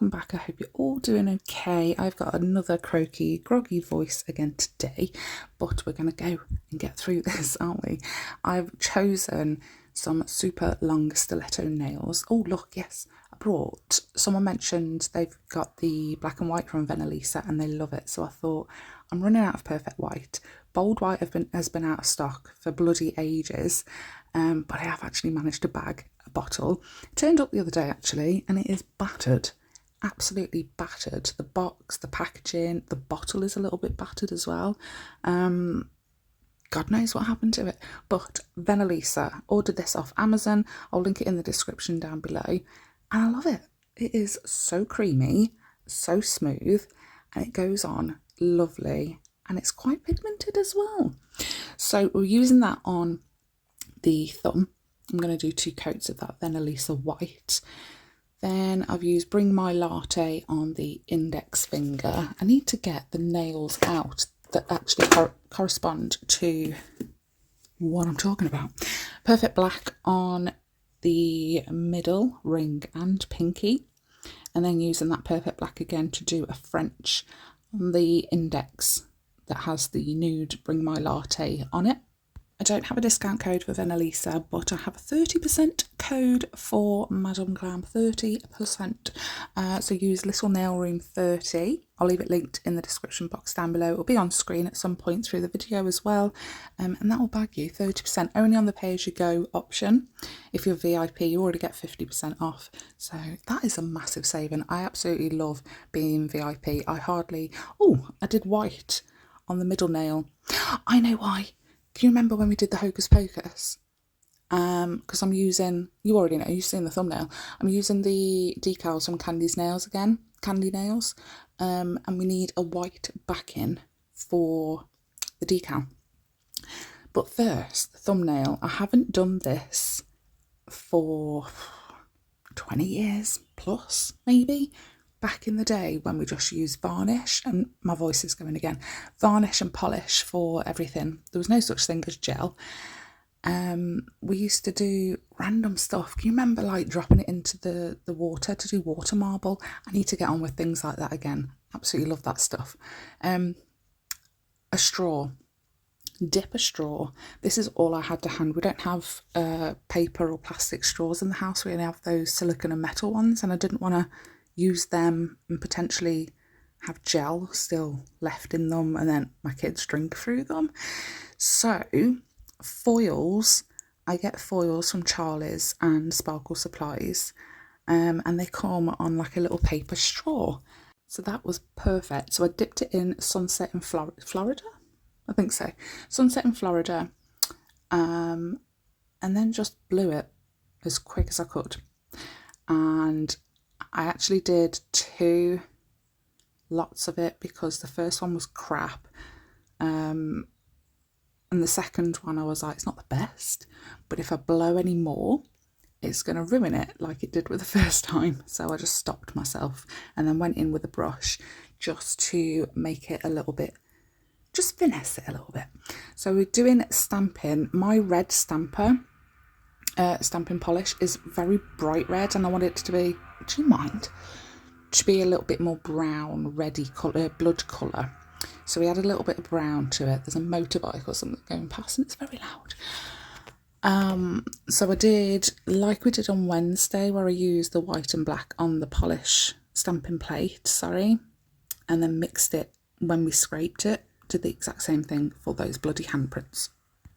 welcome back. I hope you're all doing okay. I've got another croaky, groggy voice again today, but we're going to go and get through this, aren't we? I've chosen some super long stiletto nails. Oh, look, yes, I brought, someone mentioned they've got the black and white from MODELONES and they love it. So I thought, I'm running out of perfect white. Bold white has been out of stock for bloody ages, but I have actually managed to bag a bottle. It turned up the other day actually, and it is battered, absolutely battered. The box, the packaging, the bottle is a little bit battered as well. God knows what happened to it, but MODELONES, ordered this off Amazon. I'll link it in the description down below, and I love it. It is so creamy, so smooth, and it goes on lovely, and it's quite pigmented as well. So we're using that on the thumb. I'm going to do 2 coats of that MODELONES white. Then I've used Bring My Latte on the index finger. I need to get the nails out that actually correspond to what I'm talking about. Perfect Black on the middle ring and pinky, and then using that Perfect Black again to do a French on the index that has the nude Bring My Latte on it. I don't have a discount code for MODELONES, but I have a 30% code for Madame Glam, 30%. So use Little Nail Room 30. I'll leave it linked in the description box down below. It'll be on screen at some point through the video as well. And that will bag you 30% only on the pay-as-you-go option. If you're VIP, you already get 50% off. So that is a massive saving. I absolutely love being VIP. I did white on the middle nail. I know why. Do you remember when we did the Hocus Pocus? Because I'm using, you already know, you've seen the thumbnail, I'm using the decals from Candy's Nails again, Candy Nails, and we need a white backing for the decal. But first, the thumbnail, I haven't done this for 20 years plus, maybe. Back in the day when we just used varnish, and my voice is going again, varnish and polish for everything. There was no such thing as gel. We used to do random stuff. Can you remember like dropping it into the water to do water marble? I need to get on with things like that again. Absolutely love that stuff. A straw. Dip a straw. This is all I had to hand. We don't have paper or plastic straws in the house. We only have those silicone and metal ones, and I didn't want to use them and potentially have gel still left in them and then my kids drink through them. So foils, I get foils from Charlie's and Sparkle Supplies, and they come on like a little paper straw. So that was perfect. So I dipped it in Sunset in Florida, I think so, Sunset in Florida, and then just blew it as quick as I could. And I actually did 2 lots of it because the first one was crap, and the second one I was like, it's not the best, but if I blow any more it's going to ruin it like it did with the first time. So I just stopped myself and then went in with a brush just to make it a little bit, just finesse it a little bit. So we're doing stamping. My red stamping polish is very bright red, and I want it to be, do you mind, to be a little bit more brown, reddy colour, blood colour. So we add a little bit of brown to it. There's a motorbike or something going past and it's very loud. So I did like we did on Wednesday, where I used the white and black on the polish stamping plate, and then mixed it when we scraped it. Did the exact same thing for those bloody handprints.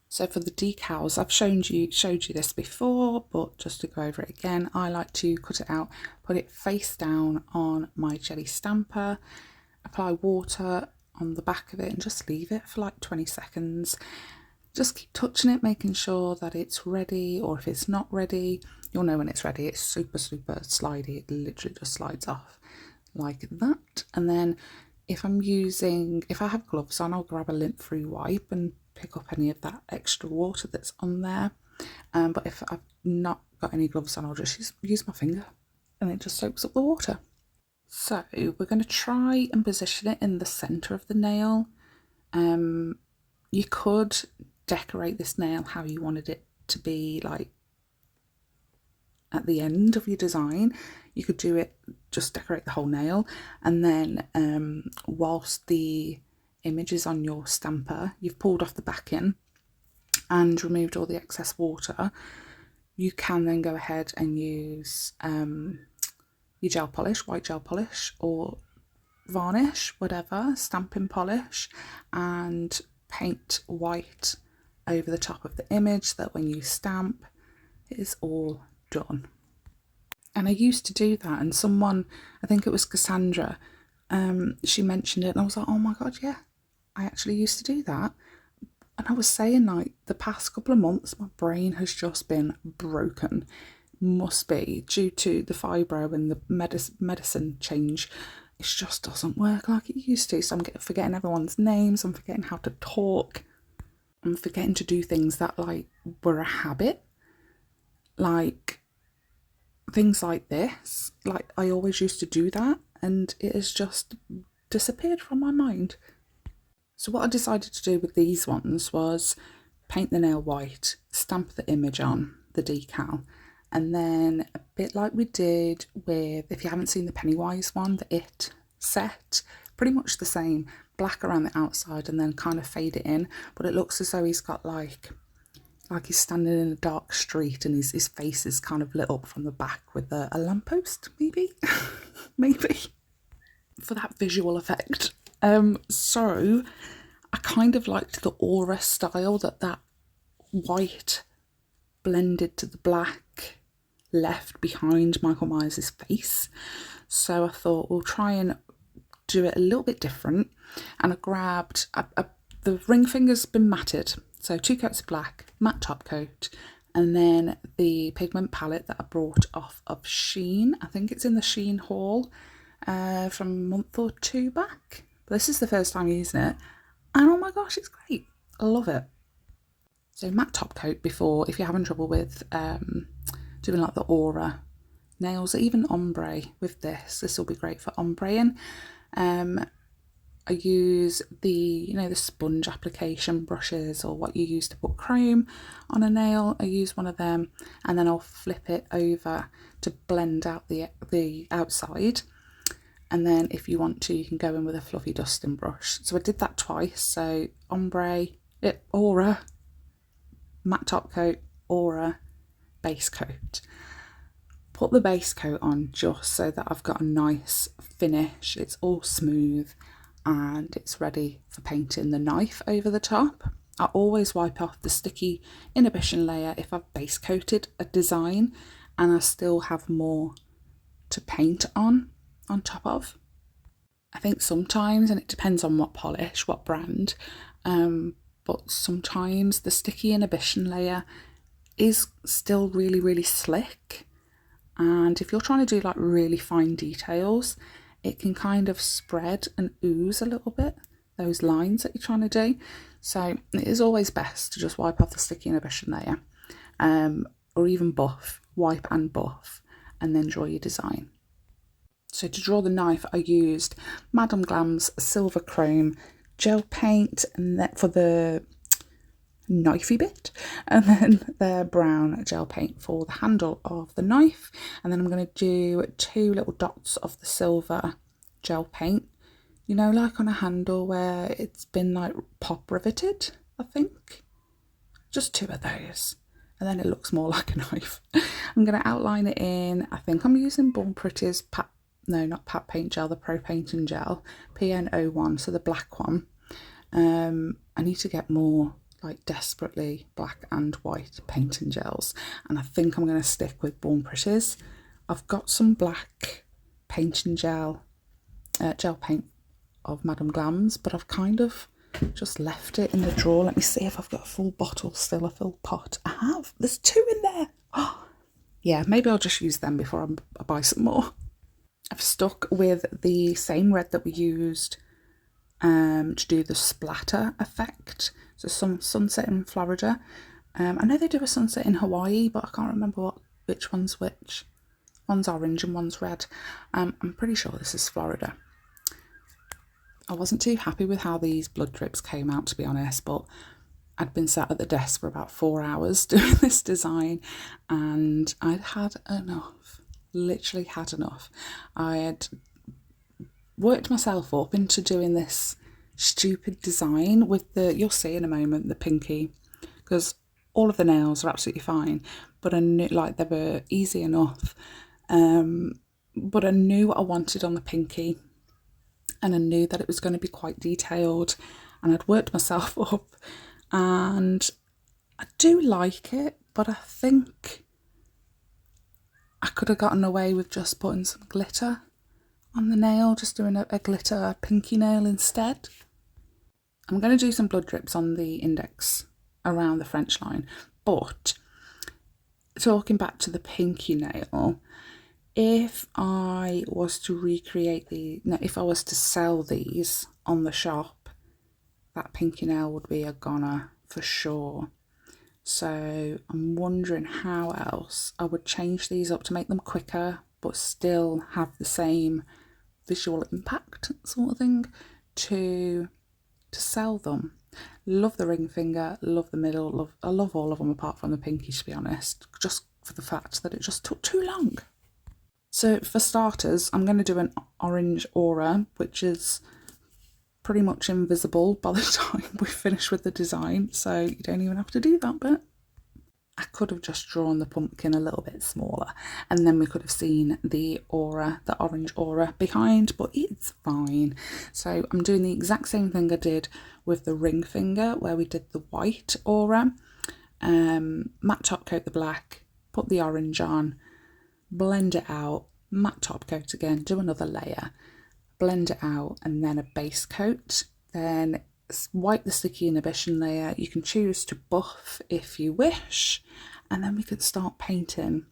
So for the decals, I've showed you this before, but just to go over it again, I like to cut it out, put it face down on my jelly stamper, apply water on the back of it and just leave it for like 20 seconds. Just keep touching it, making sure that it's ready, or if it's not ready, you'll know when it's ready. It's super, super slidey. It literally just slides off like that. And then if I have gloves on, I'll grab a lint-free wipe and pick up any of that extra water that's on there. But if I've not got any gloves on, I'll just use my finger and it just soaks up the water. So we're going to try and position it in the centre of the nail. You could decorate this nail how you wanted it to be, like at the end of your design. You could do it, just decorate the whole nail, and then whilst the image is on your stamper, you've pulled off the backing and removed all the excess water, you can then go ahead and use your gel polish, white gel polish, or varnish, whatever, stamping polish, and paint white over the top of the image so that when you stamp, it is all done. And I used to do that, and someone, I think it was Cassandra, she mentioned it, and I was like, oh my god, yeah, I actually used to do that. And I was saying, like, the past couple of months, my brain has just been broken. Must be due to the fibro and the medicine change. It just doesn't work like it used to. So I'm forgetting everyone's names, I'm forgetting how to talk, I'm forgetting to do things that, like, were a habit. Like, things like this. Like, I always used to do that, and it has just disappeared from my mind. So what I decided to do with these ones was paint the nail white, stamp the image on the decal, and then a bit like we did with, if you haven't seen the Pennywise one, the It set, pretty much the same, black around the outside and then kind of fade it in, but it looks as though he's got like he's standing in a dark street and his face is kind of lit up from the back with a lamppost, maybe? Maybe, for that visual effect. So I kind of liked the aura style that white blended to the black left behind Michael Myers' face. So I thought we'll try and do it a little bit different. And I grabbed, the ring finger's been matted, so 2 coats of black, matte top coat, and then the pigment palette that I brought off of Shein. I think it's in the Shein haul from a month or 2 back. This is the first time using it, and oh my gosh, it's great. I love it. So matte top coat before, if you're having trouble with doing like the aura nails, or even ombre with this will be great for ombreing. I use the sponge application brushes, or what you use to put chrome on a nail. I use one of them, and then I'll flip it over to blend out the outside. And then if you want to, you can go in with a fluffy dusting brush. So I did that twice. So ombre, aura, matte top coat, aura, base coat. Put the base coat on just so that I've got a nice finish. It's all smooth and it's ready for painting the knife over the top. I always wipe off the sticky inhibition layer if I've base coated a design and I still have more to paint on top of. I think sometimes, and it depends on what polish, what brand, but sometimes the sticky inhibition layer is still really, really slick. And if you're trying to do like really fine details, it can kind of spread and ooze a little bit, those lines that you're trying to do. So it is always best to just wipe off the sticky inhibition layer, or even wipe and buff, and then draw your design. So to draw the knife, I used Madame Glam's Silver Chrome gel paint, and that for the knifey bit, and then their brown gel paint for the handle of the knife. And then I'm going to do 2 little dots of the silver gel paint, like on a handle where it's been like pop riveted, I think. Just 2 of those, and then it looks more like a knife. I'm going to outline it in, I think I'm using Born Pretty's not Pat Paint Gel, the Pro Painting Gel, PN01, so the black one. I need to get more like desperately black and white painting gels, and I think I'm going to stick with Born Pretty's. I've got some black painting gel paint of Madame Glam's, but I've kind of just left it in the drawer. Let me see if I've got a full bottle still, a full pot. I have. There's 2 in there. Oh, yeah, maybe I'll just use them before I buy some more. I've stuck with the same red that we used to do the splatter effect. So some sunset in Florida. I know they do a sunset in Hawaii, but I can't remember which one's which. One's orange and one's red. I'm pretty sure this is Florida. I wasn't too happy with how these blood drips came out, to be honest, but I'd been sat at the desk for about 4 hours doing this design, and I'd had enough, literally had enough. I had worked myself up into doing this stupid design with the, you'll see in a moment, the pinky, because all of the nails are absolutely fine, but I knew, like, they were easy enough, but I knew what I wanted on the pinky, and I knew that it was going to be quite detailed, and I'd worked myself up, and I do like it, but I think I could have gotten away with just putting some glitter on the nail, just doing a glitter pinky nail instead. I'm going to do some blood drips on the index around the French line, but talking back to the pinky nail, if I was to recreate if I was to sell these on the shop, that pinky nail would be a goner for sure. So I'm wondering how else I would change these up to make them quicker, but still have the same visual impact sort of thing to sell them. Love the ring finger, love the middle, I love all of them apart from the pinky, to be honest, just for the fact that it just took too long. So for starters, I'm going to do an orange aura, which is pretty much invisible by the time we finish with the design, so you don't even have to do that bit. I could have just drawn the pumpkin a little bit smaller, and then we could have seen the aura, the orange aura behind, but it's fine. So I'm doing the exact same thing I did with the ring finger, where we did the white aura. Matte top coat the black, put the orange on, blend it out, matte top coat again, do another layer, blend it out, and then a base coat. Then wipe the sticky inhibition layer. You can choose to buff if you wish, and then we could start painting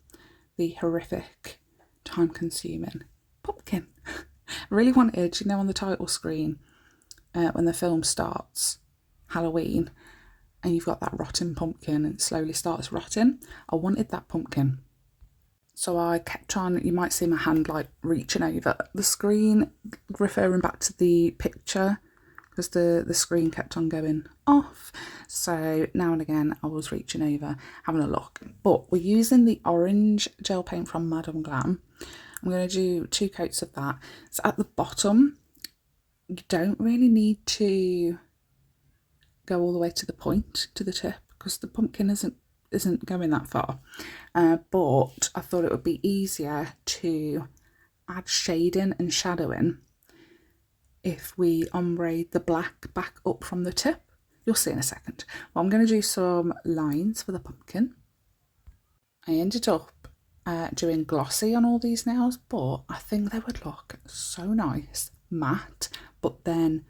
the horrific, time-consuming pumpkin. I really wanted, you know, on the title screen, when the film starts, Halloween, and you've got that rotting pumpkin and it slowly starts rotting, I wanted that pumpkin. So I kept on, you might see my hand like reaching over the screen, referring back to the picture, because the screen kept on going off. So now and again I was reaching over, having a look. But we're using the orange gel paint from Madame Glam. I'm going to do 2 coats of that. So at the bottom, you don't really need to go all the way to the point, to the tip, because the pumpkin isn't going that far. But I thought it would be easier to add shading and shadowing if we ombre the black back up from the tip. You'll see in a second. Well, I'm going to do some lines for the pumpkin. I ended up doing glossy on all these nails, but I think they would look so nice matte, but then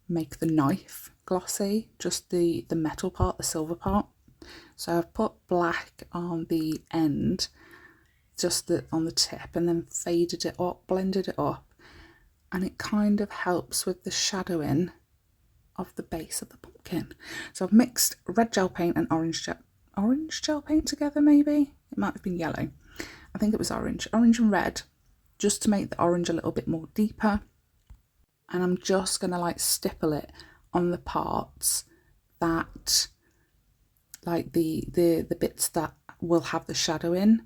make the knife glossy, just the metal part, the silver part. So I've put black on the end, just on the tip, and then faded it up, blended it up, and it kind of helps with the shadowing of the base of the pumpkin. So I've mixed red gel paint and orange gel paint together, maybe? It might have been yellow. I think it was orange and red, just to make the orange a little bit more deeper. And I'm just going to like stipple it on the parts that, like the bits that will have the shadow in.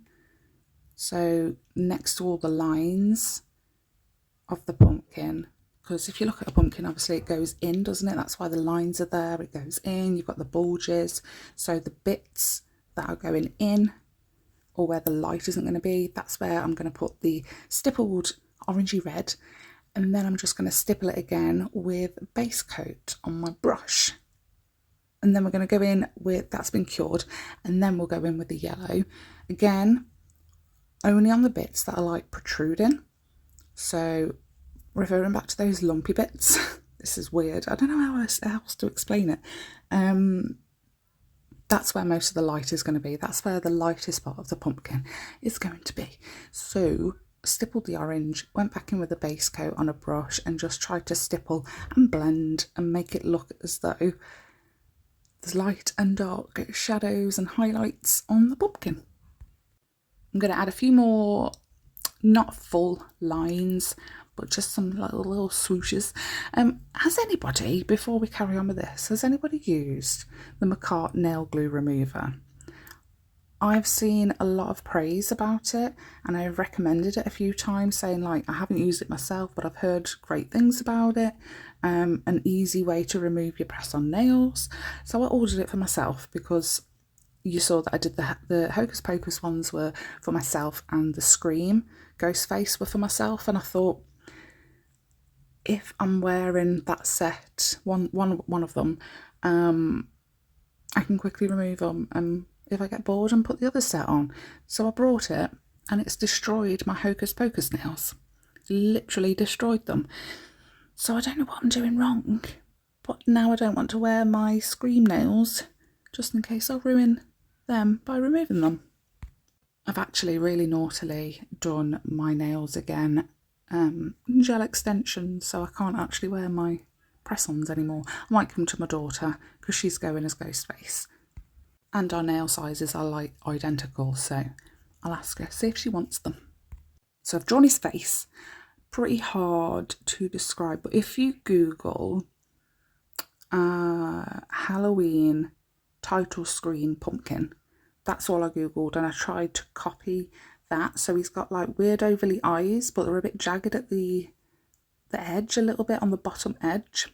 So next to all the lines of the pumpkin, because if you look at a pumpkin, obviously it goes in, doesn't it? That's why the lines are there, it goes in, you've got the bulges. So the bits that are going in, or where the light isn't going to be, that's where I'm going to put the stippled orangey red, and then I'm just going to stipple it again with base coat on my brush. And then we're going to go in with, that's been cured, and then we'll go in with the yellow. Again, only on the bits that are like protruding. So referring back to those lumpy bits, this is weird, I don't know how else to explain it. That's where most of the light is going to be. That's where the lightest part of the pumpkin is going to be. So stippled the orange, went back in with a base coat on a brush, and just tried to stipple and blend and make it look as though there's light and dark shadows and highlights on the pumpkin. I'm going to add a few more, not full lines, but just some little swooshes. Has anybody, before we carry on with this, has anybody used the MAKARTT nail glue remover? I've seen a lot of praise about it, and I've recommended it a few times, saying like, I haven't used it myself, but I've heard great things about it. An easy way to remove your press-on nails. So I ordered it for myself because you saw that I did the Hocus Pocus ones were for myself, and the Scream Ghostface were for myself, and I thought, if I'm wearing that set, one of them, I can quickly remove them, and if I get bored, and put the other set on. So I brought it, and it's destroyed my Hocus Pocus nails. Literally destroyed them. So I don't know what I'm doing wrong, but now I don't want to wear my Scream nails, just in case I'll ruin them by removing them. I've actually really naughtily done my nails again, gel extensions, so I can't actually wear my press-ons anymore. I might come to my daughter because she's going as Ghostface, and our nail sizes are like identical, so I'll ask her, see if she wants them. So I've drawn his face. Pretty hard to describe, but if you Google Halloween title screen pumpkin, that's all I googled, and I tried to copy that. So he's got like weird overly eyes, but they're a bit jagged at the edge, a little bit on the bottom edge,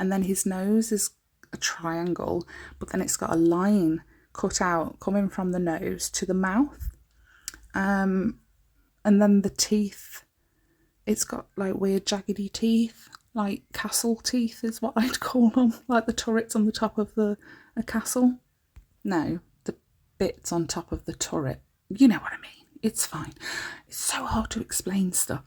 and then his nose is a triangle, but then it's got a line cut out coming from the nose to the mouth, and then the teeth, it's got like weird jaggedy teeth, like castle teeth is what I'd call them, like the turrets on the top of a castle. No, the bits on top of the turret, you know what I mean. It's fine. It's so hard to explain stuff.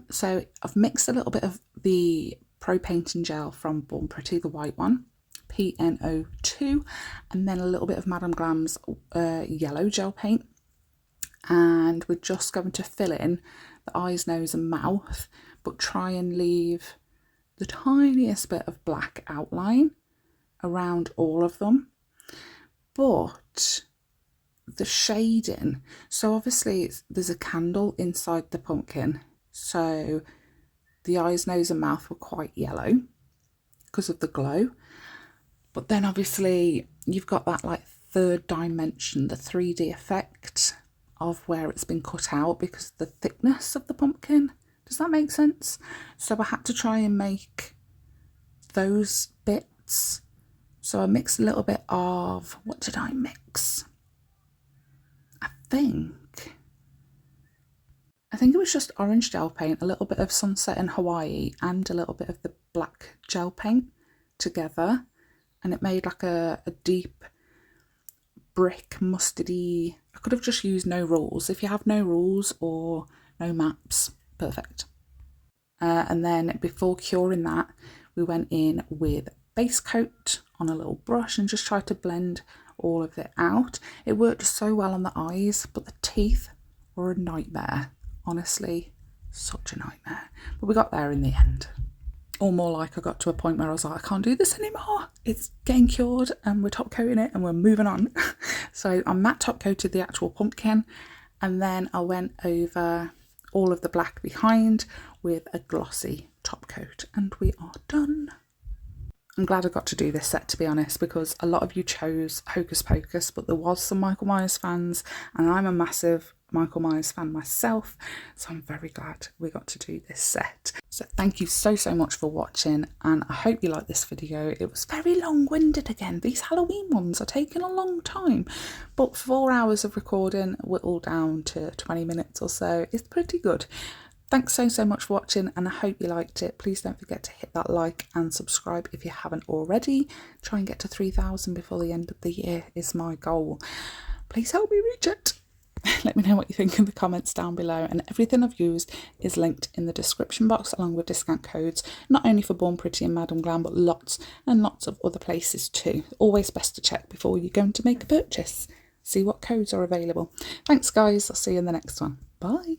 So I've mixed a little bit of the Pro Painting Gel from Born Pretty, the white one, PNO2, and then a little bit of Madame Glam's yellow gel paint. And we're just going to fill in the eyes, nose and mouth, but try and leave the tiniest bit of black outline around all of them. But the shading, so obviously there's a candle inside the pumpkin, so the eyes, nose and mouth were quite yellow because of the glow, but then obviously you've got that like third dimension, the 3D effect of where it's been cut out because of the thickness of the pumpkin. Does that make sense? So I had to try and make those bits. So I mixed a little bit of, what did I mix? I think it was just orange gel paint, a little bit of Sunset in Hawaii, and a little bit of the black gel paint together, and it made like a deep brick mustardy. I could have just used No Rules. If you have No Rules or no maps, perfect. And then before curing that, we went in with base coat on a little brush and just tried to blend all of it out. It worked so well on the eyes, but the teeth were a nightmare. Honestly, such a nightmare. But we got there in the end. Or more like I got to a point where I was like, I can't do this anymore. It's getting cured and we're top coating it and we're moving on. So I matte top coated the actual pumpkin, and then I went over all of the black behind with a glossy top coat, and we are done. I'm glad I got to do this set, to be honest, because a lot of you chose Hocus Pocus, but there was some Michael Myers fans, and I'm a massive Michael Myers fan myself, so I'm very glad we got to do this set. So thank you so much for watching, and I hope you liked this video. It was very long-winded again. These Halloween ones are taking a long time, but 4 hours of recording whittled down to 20 minutes or so is pretty good. Thanks so much for watching, and I hope you liked it. Please don't forget to hit that like and subscribe if you haven't already. Try and get to 3,000 before the end of the year is my goal. Please help me reach it. Let me know what you think in the comments down below, and everything I've used is linked in the description box along with discount codes, not only for Born Pretty and Madame Glam, but lots and lots of other places too. Always best to check before you're going to make a purchase. See what codes are available. Thanks guys, I'll see you in the next one. Bye.